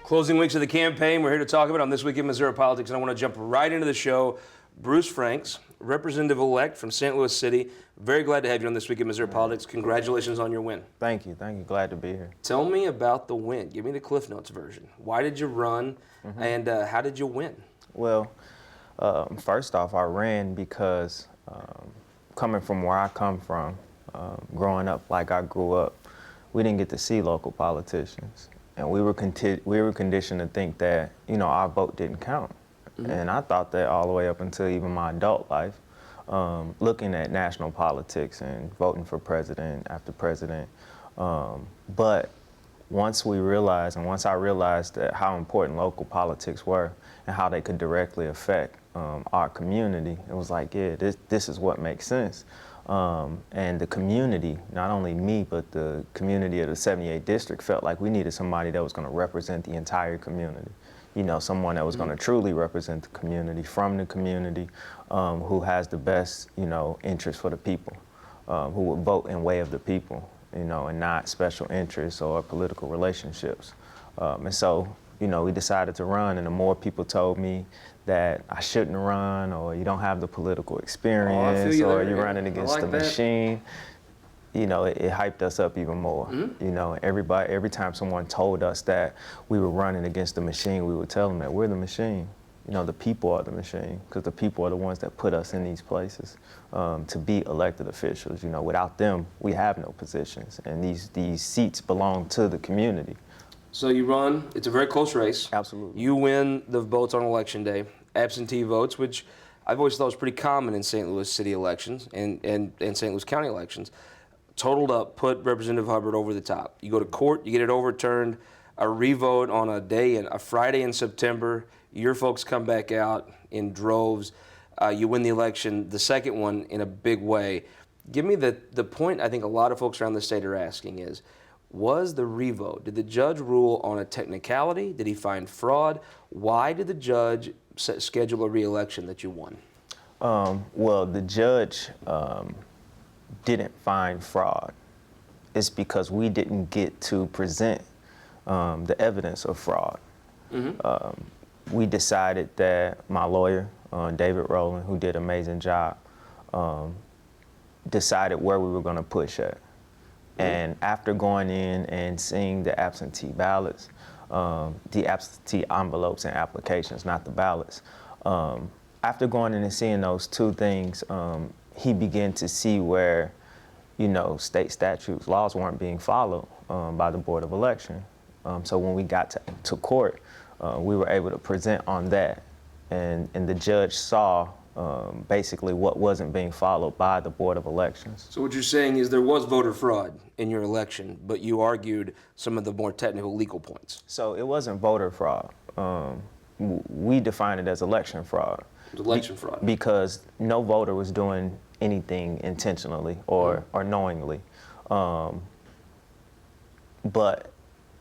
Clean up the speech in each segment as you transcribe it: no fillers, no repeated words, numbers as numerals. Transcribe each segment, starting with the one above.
Closing weeks of the campaign, we're here to talk about on This Week in Missouri Politics, and I want to jump right into the show. Bruce Franks, representative-elect from St. Louis City. Very glad to have you on This Week in Missouri Politics. Congratulations on your win. Thank you. Glad to be here. Tell me about the win. Give me the Cliff Notes version. Why did you run, and how did you win? Well, first off, I ran because coming from where I come from, growing up like I grew up, we didn't get to see local politicians. And we were conditioned to think that, our vote didn't count. And I thought that all the way up until even my adult life, looking at national politics and voting for president after president. But once I realized that how important local politics were and how they could directly affect our community, it was like, yeah, this is what makes sense. And the community, not only me, but the community of the 78th District felt like we needed somebody that was going to represent the entire community. Someone that was going to truly represent the community, from the community, who has the best, interest for the people, who would vote in way of the people, and not special interests or political relationships. And so, we decided to run, and the more people told me that I shouldn't run, or you don't have the political experience, or you're running against the machine, it hyped us up even more. Every time someone told us that we were running against the machine, we would tell them that we're the machine. The people are the machine, because the people are the ones that put us in these places to be elected officials. Without them, we have no positions, and these seats belong to the community. So you run, it's a very close race. Absolutely. You win the votes on election day, absentee votes, which I've always thought was pretty common in St. Louis city elections and St. Louis County elections. Totaled up, put Representative Hubbard over the top. You go to court, you get it overturned, a revote on a Friday in September. Your folks come back out in droves. You win the election, the second one, in a big way. Give me the point I think a lot of folks around the state are asking is, was the revote, did the judge rule on a technicality? Did he find fraud? Why did the judge schedule a re-election that you won? Well, the judge didn't find fraud. It's because we didn't get to present the evidence of fraud. We decided that my lawyer, David Rowland, who did an amazing job, decided where we were going to push at. And after going in and seeing the absentee ballots, the absentee envelopes and applications, not the ballots, after going in and seeing those two things, he began to see where, state statutes, laws weren't being followed by the Board of Election. So when we got to court, we were able to present on that. And the judge saw basically what wasn't being followed by the Board of Elections. So what you're saying is there was voter fraud in your election, but you argued some of the more technical legal points. So it wasn't voter fraud. We define it as election fraud. It was election fraud. Because no voter was doing anything intentionally or knowingly. But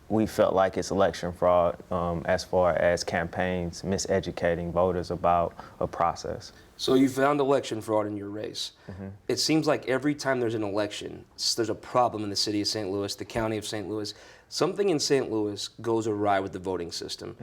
we felt like it's election fraud as far as campaigns miseducating voters about a process. So you found election fraud in your race. It seems like every time there's an election, there's a problem in the city of St. Louis, the county of St. Louis. Something in St. Louis goes awry with the voting system.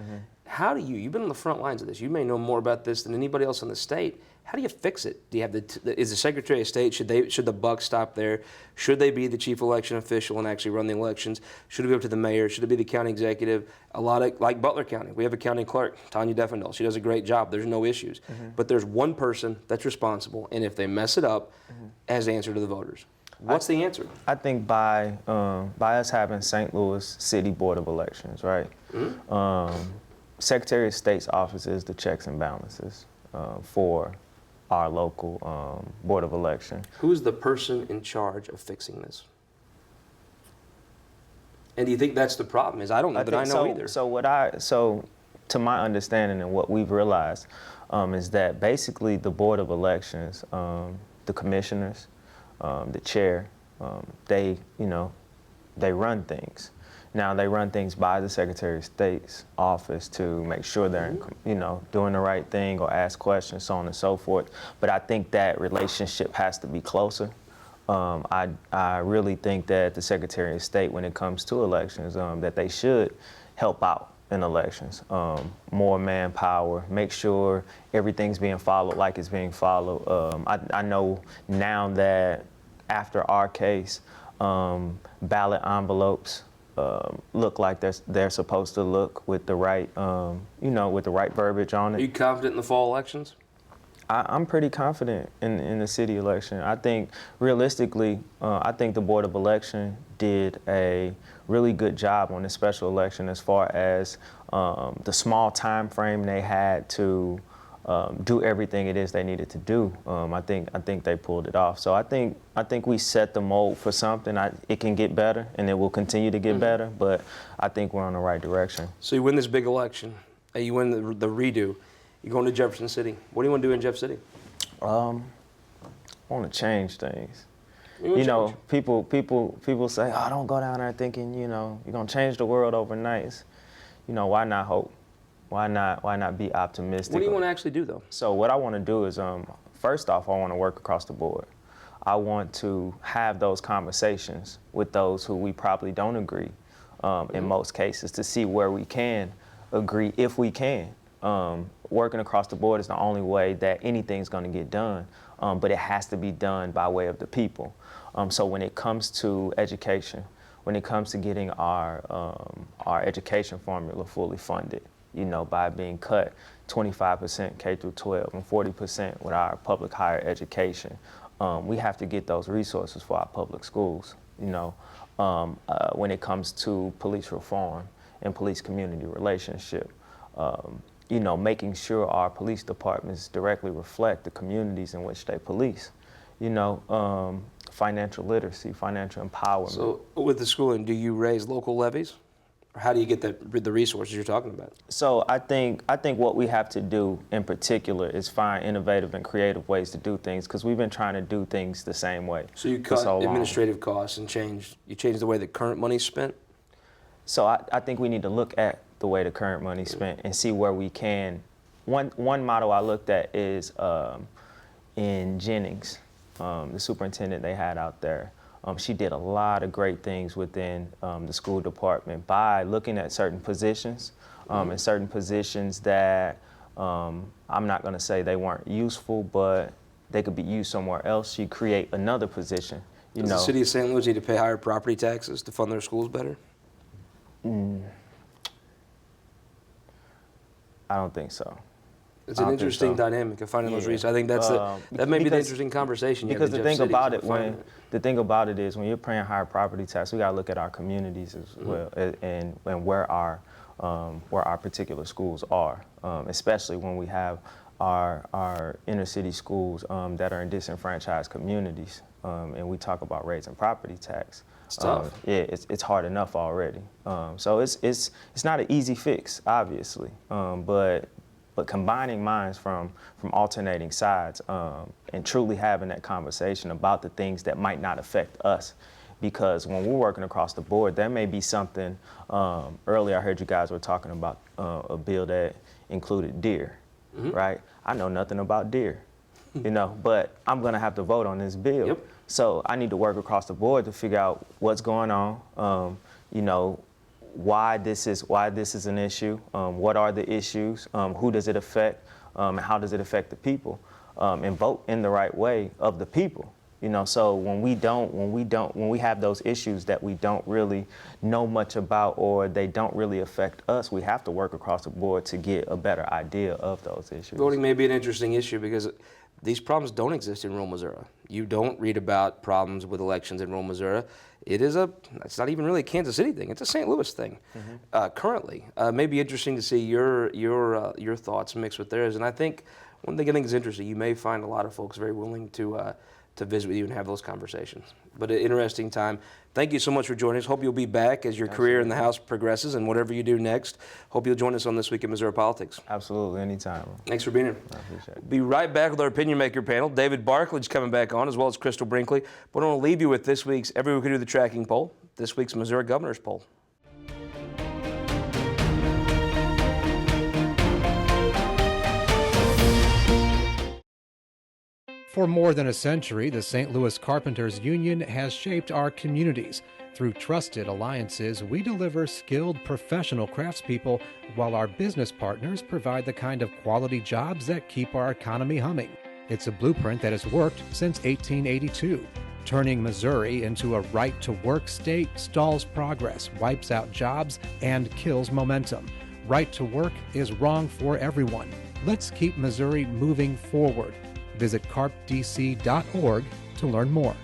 How do you've been on the front lines of this, you may know more about this than anybody else in the state. How do you fix it? Do you have is the Secretary of State, should the buck stop there? Should they be the chief election official and actually run the elections? Should it be up to the mayor? Should it be the county executive? A lot of, like Butler County, we have a county clerk, Tanya Defendall. She does a great job. There's no issues. But there's one person that's responsible, and if they mess it up, has the answer to the voters. What's the answer? I think by us having St. Louis City Board of Elections, right? Secretary of State's office is the checks and balances for our local Board of Election. Who's the person in charge of fixing this? And do you think that's the problem? I don't know that I know either. So to my understanding and what we've realized is that basically the Board of Elections, the commissioners, the chair, they run things. Now they run things by the Secretary of State's office to make sure they're, doing the right thing or ask questions, so on and so forth. But I think that relationship has to be closer. I really think that the Secretary of State, when it comes to elections, that they should help out in elections. More manpower, make sure everything's being followed like it's being followed. I know now that after our case, ballot envelopes look like they're supposed to look with the right, with the right verbiage on Are it. you confident in the fall elections? I'm pretty confident in the city election. I think realistically, I think the Board of Election did a really good job on this special election as far as the small time frame they had to do everything it is they needed to do. I think they pulled it off. So I think we set the mold for something. It can get better, and it will continue to get better. But I think we're on the right direction. So you win this big election, you win the redo. You're going to Jefferson City. What do you want to do in Jeff City? I want to change things. You know, people say, "Oh, don't go down there thinking, you're gonna change the world overnight." Why not hope? Why not be optimistic? What do you want to actually do, though? So what I want to do is, first off, I want to work across the board. I want to have those conversations with those who we probably don't agree, in most cases, to see where we can agree if we can. Working across the board is the only way that anything's going to get done, but it has to be done by way of the people. So when it comes to education, when it comes to getting our education formula fully funded, by being cut 25% K through 12 and 40% with our public higher education, we have to get those resources for our public schools. When it comes to police reform and police-community relationship, making sure our police departments directly reflect the communities in which they police. Financial literacy, financial empowerment. So with the schooling, do you raise local levies? Or how do you get the resources you're talking about? So I think what we have to do in particular is find innovative and creative ways to do things, because we've been trying to do things the same way. So you cut administrative costs and change the way the current money's spent? So I think we need to look at the way the current money's spent and see where we can. One model I looked at is in Jennings, the superintendent they had out there. She did a lot of great things within the school department by looking at certain positions and certain positions that I'm not going to say they weren't useful, but they could be used somewhere else. She create another position. Does the city of St. Louis need to pay higher property taxes to fund their schools better? I don't think so. It's an interesting dynamic of finding those reasons. I think that may be the interesting conversation. Because the thing about it is when you're paying higher property tax, we got to look at our communities as well, and where our particular schools are, especially when we have our inner city schools that are in disenfranchised communities, and we talk about raising property tax. It's tough. It's hard enough already. So it's not an easy fix, obviously, but combining minds from alternating sides and truly having that conversation about the things that might not affect us. Because when we're working across the board, there may be something, earlier I heard you guys were talking about a bill that included deer, right? I know nothing about deer, but I'm gonna have to vote on this bill. Yep. So I need to work across the board to figure out what's going on, why this is an issue, what are the issues, who does it affect, and how does it affect the people, and vote in the right way of the people. So when we have those issues that we don't really know much about or they don't really affect us, we have to work across the board to get a better idea of those issues. Voting may be an interesting issue because these problems don't exist in rural Missouri. You don't read about problems with elections in rural Missouri. It's not even really a Kansas City thing. It's a St. Louis thing. Currently, may be interesting to see your thoughts mixed with theirs. And I think one thing I think is interesting, you may find a lot of folks very willing to visit with you and have those conversations. But an interesting time. Thank you so much for joining us. Hope you'll be back as your career in the House progresses and whatever you do next. Hope you'll join us on This Week in Missouri Politics. Absolutely, anytime. Thanks for being here. I appreciate it. We'll be right back with our Opinion Maker panel. David Barkledge coming back on, as well as Crystal Brinkley. But I want to leave you with this week's Every Week We Do the Tracking Poll, this week's Missouri Governor's Poll. For more than a century, the St. Louis Carpenters Union has shaped our communities. Through trusted alliances, we deliver skilled professional craftspeople while our business partners provide the kind of quality jobs that keep our economy humming. It's a blueprint that has worked since 1882. Turning Missouri into a right-to-work state stalls progress, wipes out jobs, and kills momentum. Right to work is wrong for everyone. Let's keep Missouri moving forward. Visit carpdc.org to learn more.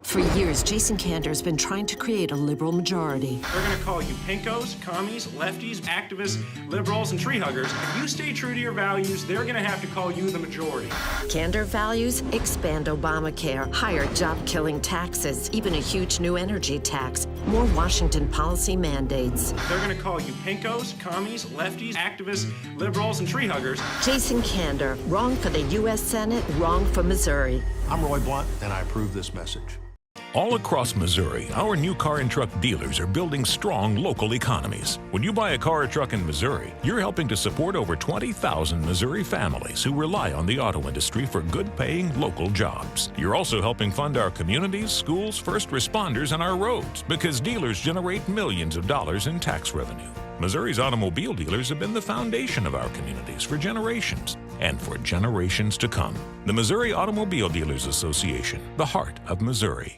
For years, Jason Kander's been trying to create a liberal majority. They're going to call you pinkos, commies, lefties, activists, liberals, and tree huggers. If you stay true to your values, they're going to have to call you the majority. Kander values expand Obamacare, higher job-killing taxes, even a huge new energy tax, more Washington policy mandates. They're going to call you pinkos, commies, lefties, activists, liberals, and tree huggers. Jason Kander, wrong for the U.S. Senate, wrong for Missouri. I'm Roy Blunt, and I approve this message. All across Missouri, our new car and truck dealers are building strong local economies. When you buy a car or truck in Missouri, you're helping to support over 20,000 Missouri families who rely on the auto industry for good-paying local jobs. You're also helping fund our communities, schools, first responders, and our roads because dealers generate millions of dollars in tax revenue. Missouri's automobile dealers have been the foundation of our communities for generations and for generations to come. The Missouri Automobile Dealers Association, the heart of Missouri.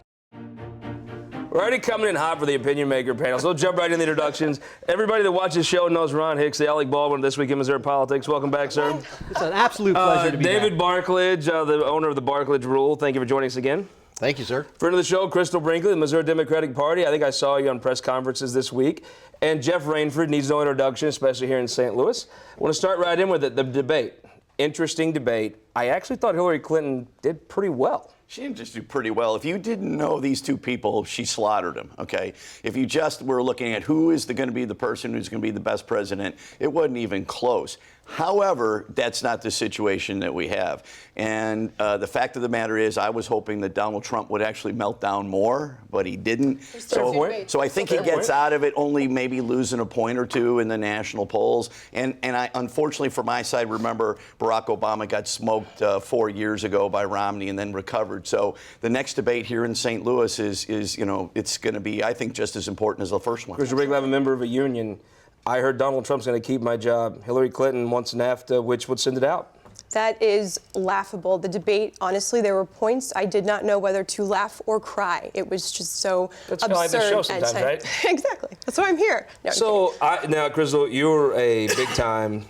We're already coming in hot for the Opinion Maker panel, so we'll jump right in the introductions. Everybody that watches the show knows Ron Hicks, the Alec Baldwin of This Week in Missouri Politics. Welcome back, sir. It's an absolute pleasure to be David back. Barklage, the owner of the Barklage Rule. Thank you for joining us again. Thank you, sir. Friend of the show, Crystal Brinkley, the Missouri Democratic Party. I think I saw you on press conferences this week. And Jeff Rainford needs no introduction, especially here in St. Louis. I want to start right in with it, the debate. Interesting debate. I actually thought Hillary Clinton did pretty well. She didn't just do pretty well. If you didn't know these two people, she slaughtered them, okay? If you just were looking at who is going to be the person who's going to be the best president, it wasn't even close. However, that's not the situation that we have. And the fact of the matter is, I was hoping that Donald Trump would actually melt down more, but he didn't. So I think he gets out of it only maybe losing a point or two in the national polls. And I, unfortunately for my side, remember Barack Obama got smoked 4 years ago by Romney and then recovered. So the next debate here in St. Louis is you know, it's going to be, I think, just as important as the first one. Crystal Brinkley, I'm a member of a union. I heard Donald Trump's going to keep my job. Hillary Clinton wants NAFTA, which would send it out. That is laughable. The debate, honestly, there were points I did not know whether to laugh or cry. It was just so That's absurd. That's the show sometimes, right? Exactly. That's why I'm here. No, so now, Crystal, you're a big-time,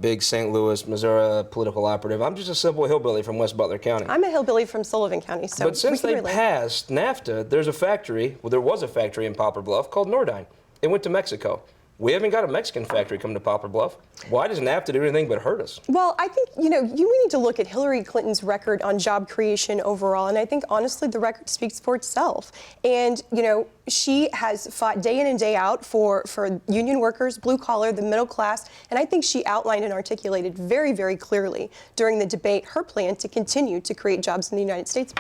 big St. Louis, Missouri political operative. I'm just a simple hillbilly from West Butler County. I'm a hillbilly from Sullivan County. So but since they passed NAFTA, there was a factory in Poplar Bluff called Nordyne. It went to Mexico. We haven't got a Mexican factory coming to Poplar Bluff. Why does NAFTA do anything but hurt us? Well, I think, we need to look at Hillary Clinton's record on job creation overall, and I think, honestly, the record speaks for itself. And, she has fought day in and day out for union workers, blue collar, the middle class, and I think she outlined and articulated very, very clearly during the debate her plan to continue to create jobs in the United States.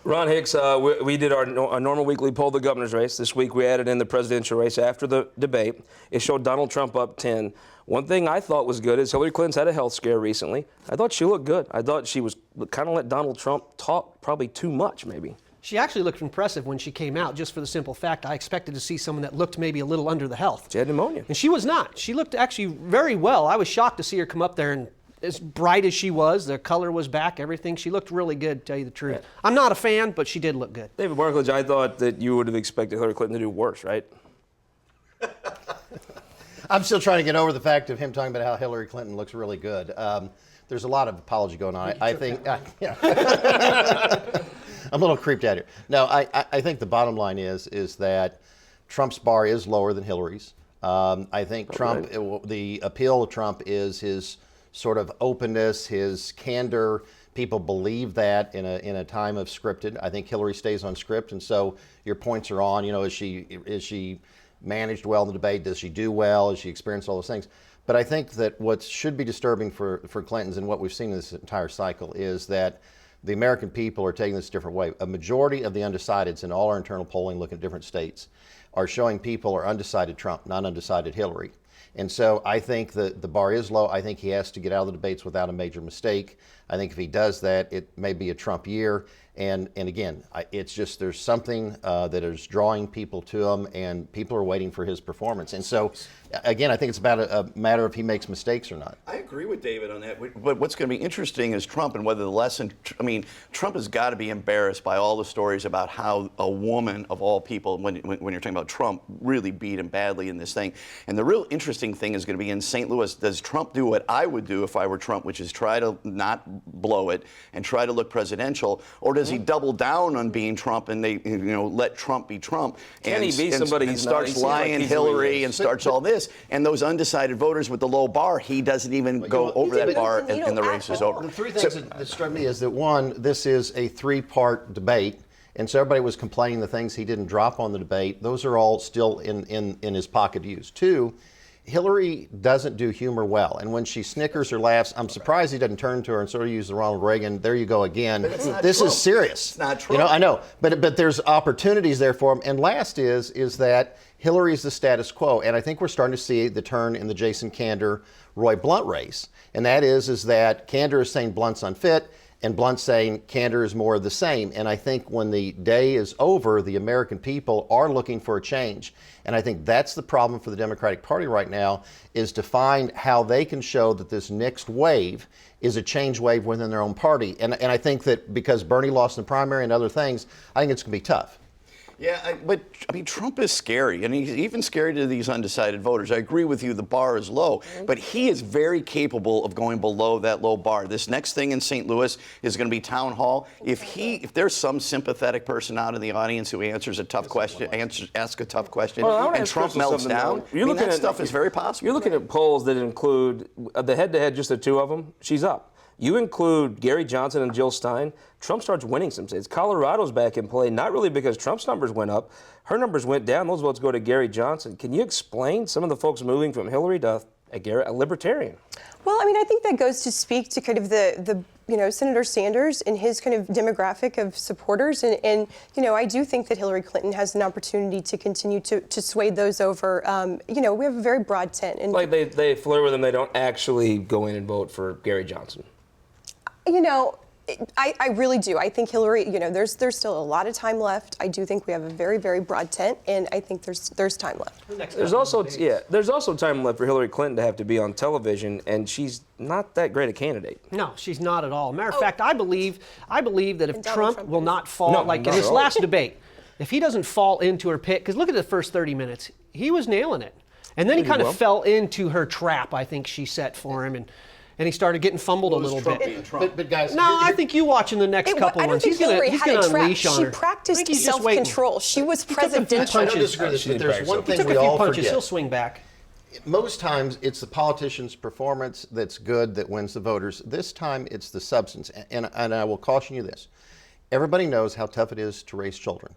Ron Hicks, we did our normal weekly poll, the governor's race. This week we added in the presidential race after the debate. It showed Donald Trump up 10. One thing I thought was good is Hillary Clinton's had a health scare recently. I thought she looked good. I thought she was kind of let Donald Trump talk probably too much, maybe. She actually looked impressive when she came out, just for the simple fact I expected to see someone that looked maybe a little under the health. She had pneumonia. And she was not. She looked actually very well. I was shocked to see her come up there and as bright as she was, the color was back, everything. She looked really good, to tell you the truth. Yeah. I'm not a fan, but she did look good. David Barklage, I thought that you would have expected Hillary Clinton to do worse, right? I'm still trying to get over the fact of him talking about how Hillary Clinton looks really good. There's a lot of apology going on. I think, yeah. I'm a little creeped out here. No, I think the bottom line is that Trump's bar is lower than Hillary's. I think Trump, the appeal of Trump is his sort of openness, his candor. People believe that in a time of scripted. I think Hillary stays on script, and so your points are on. Is she managed well in the debate? Does she do well? Has she experienced all those things? But I think that what should be disturbing for Clinton's and what we've seen in this entire cycle is that the American people are taking this a different way. A majority of the undecideds in all our internal polling, looking at different states, are showing people are undecided Trump, not undecided Hillary. And so I think that the bar is low. I think he has to get out of the debates without a major mistake. I think if he does that, it may be a Trump year. And again, it's just there's something that is drawing people to him, and people are waiting for his performance. And so, again, I think it's about a matter of he makes mistakes or not. I agree with David on that. But what's going to be interesting is Trump and whether the lesson. I mean, Trump has got to be embarrassed by all the stories about how a woman of all people, when you're talking about Trump, really beat him badly in this thing. And the real interesting thing is going to be in St. Louis. Does Trump do what I would do if I were Trump, which is try to not blow it and try to look presidential, or does he double down on being Trump and let Trump be Trump? Can he be somebody and he's not? starts He seems like lying he's who he Hillary is. and starts all this, and those undecided voters with the low bar, he doesn't even go over that bar, and the race is over. The three things that struck me is that one, this is a three-part debate, and so everybody was complaining the things he didn't drop on the debate. Those are all still in his pocket to use. Two, Hillary doesn't do humor well, and when she snickers or laughs, I'm surprised he doesn't turn to her and sort of use the Ronald Reagan, there you go again. This Trump. is serious. It's not true. I know, but there's opportunities there for him. And last is that Hillary's the status quo, and I think we're starting to see the turn in the Jason Kander, Roy Blunt race, and that is that Kander is saying Blunt's unfit, and Blunt's saying Kander is more of the same. And I think when the day is over, the American people are looking for a change. And I think that's the problem for the Democratic Party right now, is to find how they can show that this next wave is a change wave within their own party. And I think that because Bernie lost in the primary and other things, I think it's going to be tough. Yeah, but I mean, Trump is scary, and he's even scary to these undecided voters. I agree with you, the bar is low, but he is very capable of going below that low bar. This next thing in St. Louis is going to be town hall. If there's some sympathetic person out in the audience who answers a tough question, asks a tough question, and Trump melts down, that stuff is very possible. You're looking at polls that include the head-to-head, just the two of them, she's up. You include Gary Johnson and Jill Stein, Trump starts winning some states. Colorado's back in play, not really because Trump's numbers went up. Her numbers went down. Those votes go to Gary Johnson. Can you explain some of the folks moving from Hillary to a libertarian? Well, I mean, I think that goes to speak to kind of the Senator Sanders and his kind of demographic of supporters. And I do think that Hillary Clinton has an opportunity to continue to sway those over. We have a very broad tent. And like they flirt with him, they don't actually go in and vote for Gary Johnson. I really do. I think Hillary, there's still a lot of time left. I do think we have a very, very broad tent, and I think there's time left. There's also time left for Hillary Clinton to have to be on television, and she's not that great a candidate. No, she's not at all. Matter of fact, I believe that if Trump will not fall, like in this last debate, if he doesn't fall into her pit, because look at the first 30 minutes, he was nailing it. And then he kind of fell into her trap, I think she set for him, and he started getting fumbled a little bit. But guys, I think you watching the next couple ones, he's going to unleash on her. She practiced self-control. She was presidential. I don't disagree with this, but there's one thing took we a few all punches, forget. he'll swing back. Most times it's the politician's performance that's good that wins the voters. This time it's the substance. And I will caution you this. Everybody knows how tough it is to raise children.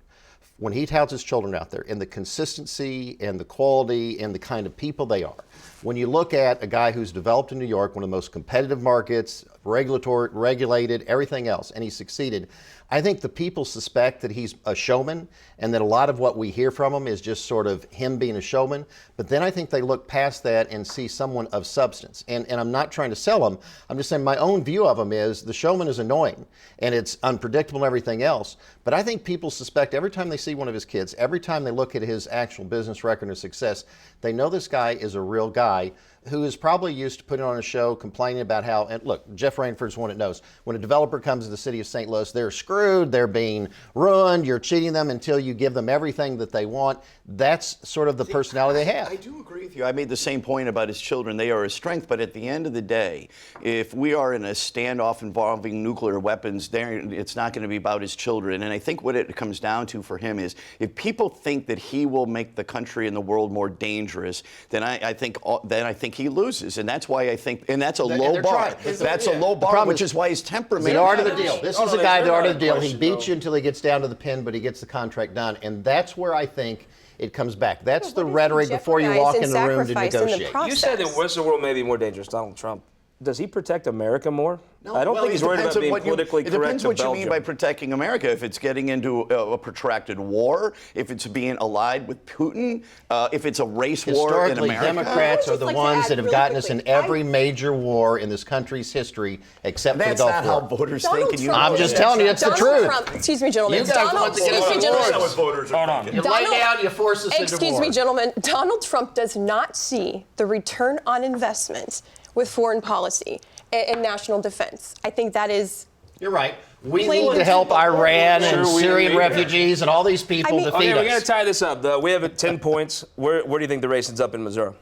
When he touts his children out there and the consistency and the quality and the kind of people they are, when you look at a guy who's developed in New York, one of the most competitive markets, regulated, everything else, and he succeeded, I think the people suspect that he's a showman and that a lot of what we hear from him is just sort of him being a showman. But then I think they look past that and see someone of substance. And I'm not trying to sell him. I'm just saying my own view of him is the showman is annoying and it's unpredictable and everything else. But I think people suspect every time they see one of his kids, every time they look at his actual business record of success, they know this guy is a real guy who is probably used to putting on a show, complaining about how, and look, Jeff Rainford's one that knows, when a developer comes to the city of St. Louis, they're screwed, they're being ruined, you're cheating them until you give them everything that they want. That's sort of the personality they have. I do agree with you. I made the same point about his children. They are his strength, but at the end of the day, if we are in a standoff involving nuclear weapons, it's not going to be about his children. And I think what it comes down to for him is if people think that he will make the country and the world more dangerous, then I think he loses, and that's why I think, and that's a low bar. That's a low bar, which is why his temperament. The art of the deal. This is a guy, the art of the deal. He beats you until he gets down to the pin, but he gets the contract done, and that's where I think it comes back. That's the rhetoric before you walk in the room to negotiate. You said that Western world may be more dangerous, Donald Trump. does he protect America more? No, I don't well, think he's it worried depends about on being what you- politically It correct depends to what you Belgium. mean by protecting America. If it's getting into a protracted war, if it's being allied with Putin, if it's a race war in Historically, America. Democrats I are would the just like to ones add that have really gotten us quickly, in every major war in this country's history, except for the That's Gulf not War. how voters Donald think. And you Trump know I'm just that. telling you, it's the Donald truth. Trump, excuse me, gentlemen. You guys want to get us excuse me, in gentlemen. wars. Hold on. You lay Donald- down, you force us into Excuse war. me, gentlemen. Donald Trump does not see the return on investment with foreign policy and national defense. I think that is. You're right. We Plain need to and help simple. Iran and Sure, we Syrian need- refugees and all these people mean- defeat Okay, we got us. to tie this up. We have it 10 points. Where do you think the race ends up in Missouri?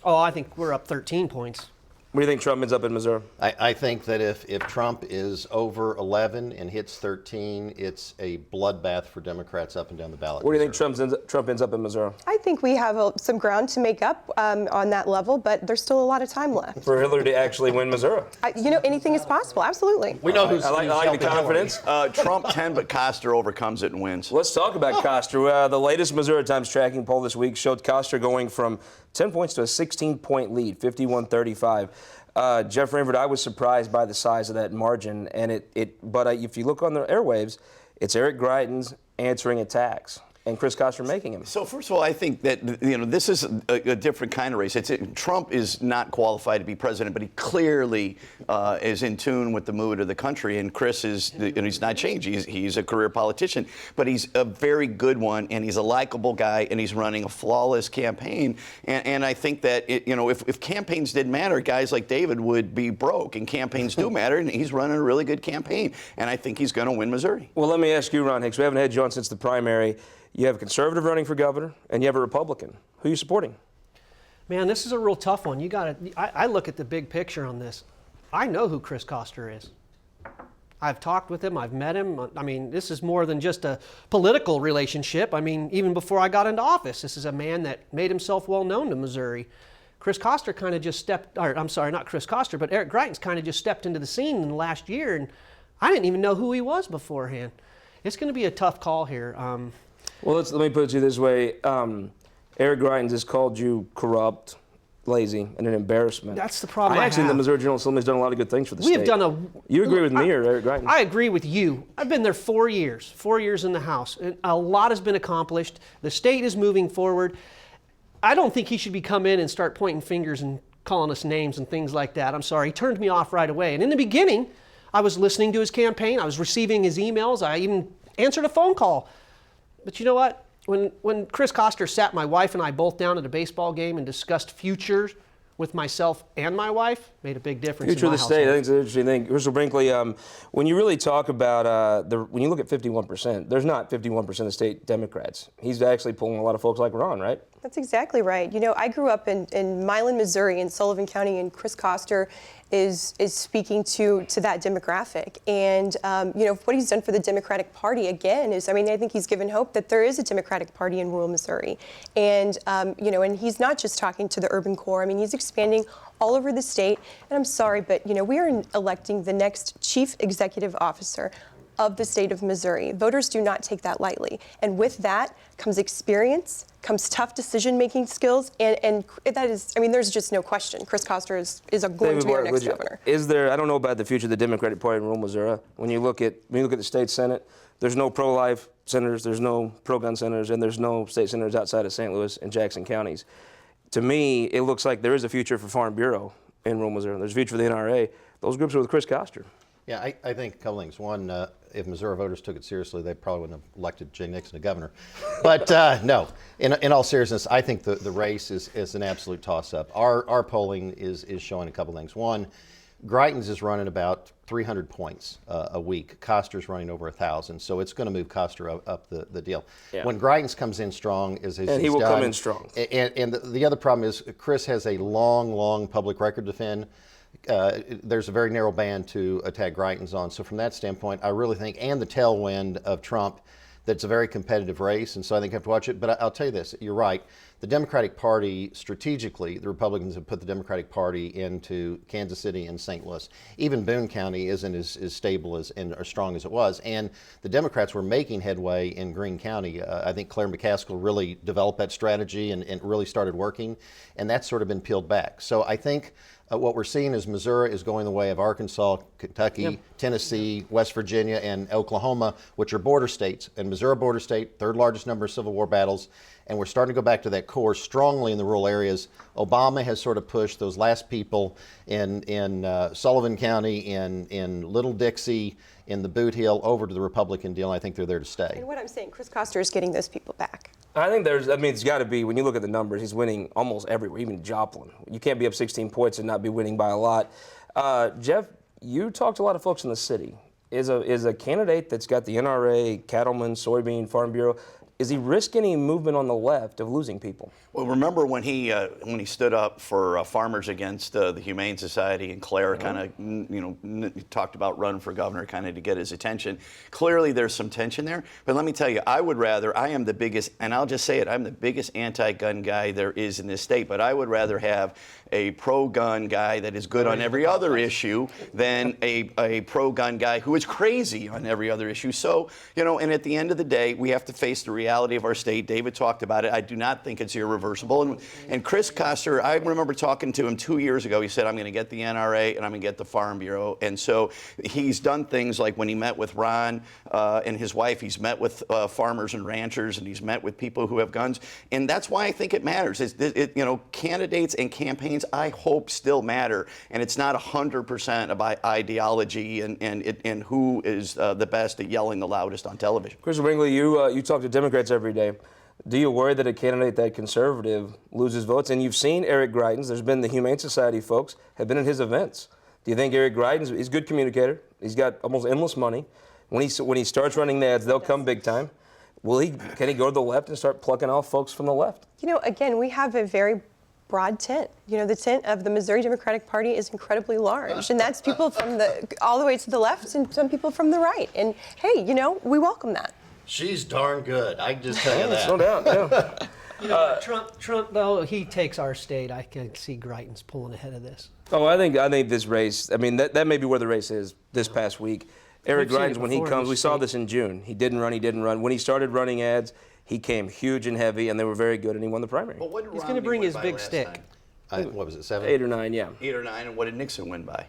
Oh, I think we're up 13 points. Where do you think Trump ends up in Missouri? I think that if Trump is over 11 and hits 13, it's a bloodbath for Democrats up and down the ballot. Where do you think Trump ends up in Missouri? I think we have some ground to make up on that level, but there's still a lot of time left. For Hillary to actually win Missouri? Anything is possible. Absolutely. We know who's I like helping the confidence. Trump 10, but Coster overcomes it and wins. Let's talk about Coster. The latest Missouri Times tracking poll this week showed Coster going from 10 points to a 16-point lead, 51-35. Jeff Rainford, I was surprised by the size of that margin, and but if you look on the airwaves, it's Eric Greitens answering attacks and Chris Coster making him. So first of all, I think that this is a different kind of race. Trump is not qualified to be president, but he clearly is in tune with the mood of the country. And Chris he's not changed. He's a career politician, but he's a very good one, and he's a likable guy, and he's running a flawless campaign. And I think that if campaigns didn't matter, guys like David would be broke, and campaigns do matter, and he's running a really good campaign. And I think he's going to win Missouri. Well, let me ask you, Ron Hicks. We haven't had you on since the primary. You have a conservative running for governor, and you have a Republican. Who are you supporting? Man, this is a real tough one. I look at the big picture on this. I know who Chris Coster is. I've talked with him. I've met him. I mean, this is more than just a political relationship. I mean, even before I got into office, this is a man that made himself well known to Missouri. Chris Coster kind of just not Chris Coster, but Eric Greitens kind of just stepped into the scene in the last year, and I didn't even know who he was beforehand. It's going to be a tough call here. Well, let me put it to you this way. Eric Greitens has called you corrupt, lazy, and an embarrassment. That's the problem I I actually think the have. Missouri General Assembly has done a lot of good things for the We state. have done You agree with me or Eric Greitens? I agree with you. I've been there 4 years in the House. And a lot has been accomplished. The state is moving forward. I don't think he should be come in and start pointing fingers and calling us names and things like that. I'm sorry. He turned me off right away. And in the beginning, I was listening to his campaign. I was receiving his emails. I even answered a phone call. But you know what? When Chris Coster sat my wife and I both down at a baseball game and discussed futures with myself and my wife, made a big difference. Future in of my the state, I household. think it's an interesting thing. Crystal Brinkley, when you really talk about, when you look at 51%, there's not 51% of state Democrats. He's actually pulling a lot of folks like Ron, right? That's exactly right. I grew up in Milan, Missouri, in Sullivan County, and Chris Coster is speaking to that demographic. And what he's done for the Democratic Party again is, I think he's given hope that there is a Democratic Party in rural Missouri. And and he's not just talking to the urban core. He's expanding all over the state. And I'm sorry, but we are electing the next chief executive officer of the state of Missouri. Voters do not take that lightly. And with that comes experience, comes tough decision-making skills, and that is, there's just no question. Chris Coster is going to be our next governor. Is there, I don't know about the future of the Democratic Party in rural Missouri. When you look at the state Senate, there's no pro-life senators, there's no pro-gun senators, and there's no state senators outside of St. Louis and Jackson counties. To me, it looks like there is a future for Farm Bureau in rural Missouri. There's a future for the NRA. Those groups are with Chris Coster. Yeah, I think a couple things. One, if Missouri voters took it seriously, they probably wouldn't have elected Jay Nixon to governor. But no, in all seriousness, I think the race is an absolute toss-up. Our polling is showing a couple things. One, Greitens is running about 300 points a week. Coster's running over 1,000, so it's going to move Coster up the deal. Yeah. When Greitens comes in strong, as and he will come in strong. And the other problem is Chris has a long public record to defend. There's a very narrow band to attack Greitens on. So from that standpoint, I really think, and the tailwind of Trump, that it's a very competitive race. And so I think you have to watch it. But I'll tell you this, you're right. The Democratic Party, strategically, the Republicans have put the Democratic Party into Kansas City and St. Louis. Even Boone County isn't as stable and as strong as it was. And the Democrats were making headway in Greene County. I think Claire McCaskill really developed that strategy and really started working. And that's sort of been peeled back. So I think what we're seeing is Missouri is going the way of Arkansas, Kentucky, Tennessee, West Virginia, and Oklahoma, which are border states. And Missouri, border state, third largest number of Civil War battles. And we're starting to go back to that core strongly in the rural areas. Obama has sort of pushed those last people in Sullivan County, in Little Dixie, in the Boot Hill over to the Republican deal. And I think they're there to stay. And what I'm saying, Chris Koster is getting those people back. I think it's got to be, when you look at the numbers, he's winning almost everywhere, even Joplin. You can't be up 16 points and not be winning by a lot. Jeff, you talked to a lot of folks in the city. Is a candidate that's got the NRA, cattlemen, soybean, Farm Bureau, is he risking any movement on the left of losing people? Well, remember when he stood up for farmers against the Humane Society, and Claire kind of talked about running for governor kind of to get his attention. Clearly there's some tension there, but let me tell you, I am the biggest, and I'll just say it, I'm the biggest anti-gun guy there is in this state, but I would rather have a pro-gun guy that is good on every other issue than a pro-gun guy who is crazy on every other issue. So, and at the end of the day, we have to face the reality of our state. David talked about it. I do not think it's irreversible. And Chris Koster, I remember talking to him 2 years ago. He said, I'm going to get the NRA and I'm going to get the Farm Bureau. And so he's done things like when he met with Ron and his wife, he's met with farmers and ranchers, and he's met with people who have guns. And that's why I think it matters. Candidates and campaigns, I hope, still matter. And it's not 100% about ideology and who is the best at yelling the loudest on television. Chris Wingley, you talk to Democrats every day. Do you worry that a candidate that conservative loses votes? And you've seen Eric Greitens. There's been the Humane Society folks have been at his events. Do you think Eric Greitens, he's a good communicator. He's got almost endless money. When he starts running the ads, they'll come big time. Can he go to the left and start plucking off folks from the left? Again, we have a very broad tent. The tent of the Missouri Democratic Party is incredibly large, and that's people from all the way to the left and some people from the right. And hey, we welcome that. She's darn good. I can just tell you that. No doubt. Yeah. Trump, though, he takes our state. I can see Greitens pulling ahead of this. Oh, I think this race, that may be where the race is this past week. Eric Greitens, when he comes, we saw this in June. He didn't run. When he started running ads, he came huge and heavy, and they were very good, and he won the primary. But what did He's going to bring his big stick. What was it, 7? 8 or 9, yeah. 8 or 9, and what did Nixon win by?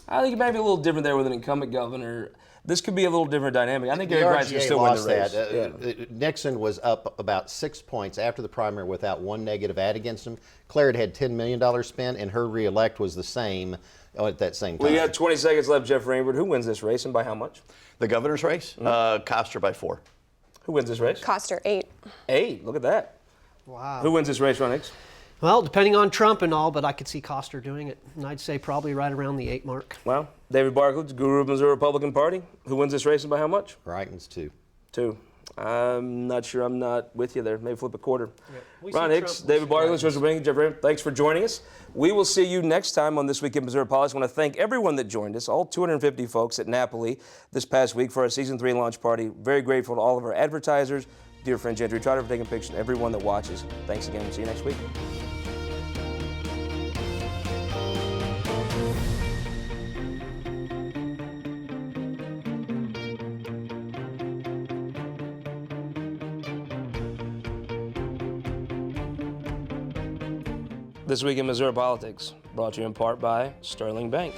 I think it might be a little different there with an incumbent governor. This could be a little different dynamic. I think Eric Greitens can still win the race. Nixon was up about 6 points after the primary without one negative ad against him. Claire had $10 million spent, and her reelect was the same at that same time. We got 20 seconds left, Jeff Rainboard. Who wins this race, and by how much? The governor's race? Koster by 4. Who wins this race? Koster, 8. 8, look at that. Wow. Who wins this race, Ron Hicks? Well, depending on Trump and all, but I could see Koster doing it. And I'd say probably right around the 8 mark. Well, David Barkley, guru of the Missouri Republican Party. Who wins this race and by how much? Greitens, 2. 2. I'm not sure. I'm not with you there. Maybe flip a quarter. Yeah. Ron Hicks, David Barkley, George Wing, Jeff Rainboard, thanks for joining us. We will see you next time on This Week in Missouri Politics. I want to thank everyone that joined us, all 250 folks at Napoli this past week for our Season 3 launch party. Very grateful to all of our advertisers, dear friend Gentry Trotter for taking pictures, and everyone that watches. Thanks again. See you next week. This Week in Missouri Politics, brought to you in part by Sterling Bank.